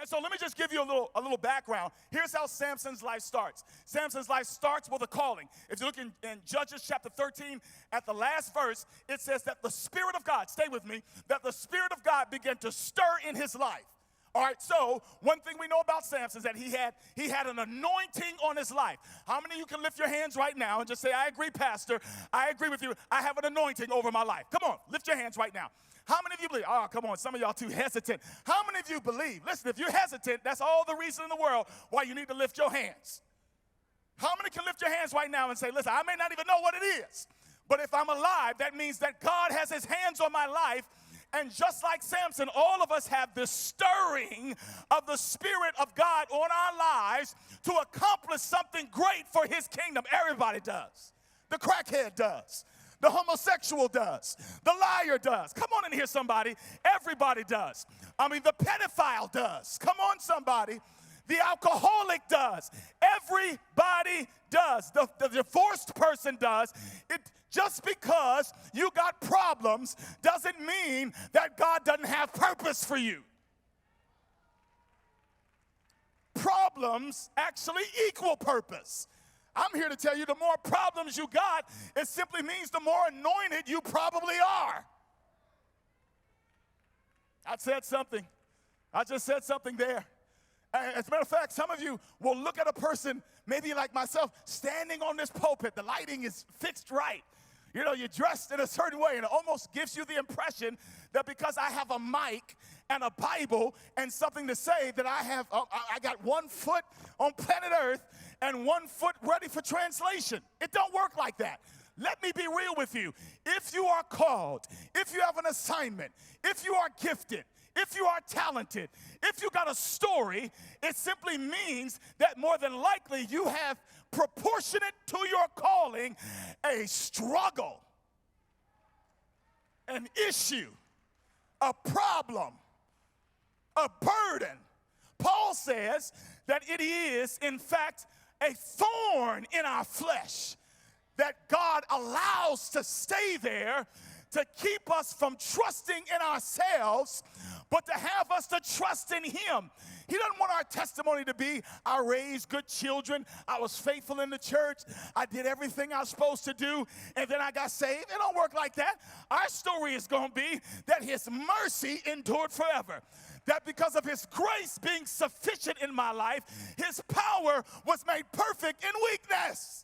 And so let me just give you a little background. Here's how Samson's life starts. Samson's life starts with a calling. If you look in Judges chapter 13, at the last verse, it says that the Spirit of God, stay with me, that the Spirit of God began to stir in his life. All right, so one thing we know about Samson is that he had an anointing on his life. How many of you can lift your hands right now and just say, I agree, Pastor, I agree with you. I have an anointing over my life. Come on, lift your hands right now. How many of you believe? Oh, come on, some of y'all too hesitant. How many of you believe? Listen, if you're hesitant, that's all the reason in the world why you need to lift your hands. How many can lift your hands right now and say, listen, I may not even know what it is, but if I'm alive, that means that God has his hands on my life. And just like Samson, all of us have this stirring of the Spirit of God on our lives to accomplish something great for his kingdom. Everybody does. The crackhead does. The homosexual does. The liar does. Come on in here, somebody. Everybody does. I mean, the pedophile does. Come on, somebody. The alcoholic does. Everybody does. The divorced person does. Just because you got problems doesn't mean that God doesn't have purpose for you. Problems actually equal purpose. I'm here to tell you the more problems you got, it simply means the more anointed you probably are. I said something. I just said something there. As a matter of fact, some of you will look at a person, maybe like myself, standing on this pulpit. The lighting is fixed right. You know, you're dressed in a certain way, and it almost gives you the impression that because I have a mic and a Bible and something to say that I got 1 foot on planet Earth and 1 foot ready for translation. It don't work like that. Let me be real with you. If you are called, if you have an assignment, if you are gifted, if you are talented, if you got a story, it simply means that more than likely you have proportionate to your calling a struggle, an issue, a problem, a burden. Paul says that it is, in fact, a thorn in our flesh that God allows to stay there to keep us from trusting in ourselves, but to have us to trust in him. He doesn't want our testimony to be, I raised good children, I was faithful in the church, I did everything I was supposed to do, and then I got saved. It don't work like that. Our story is going to be that his mercy endured forever. That because of his grace being sufficient in my life, his power was made perfect in weakness.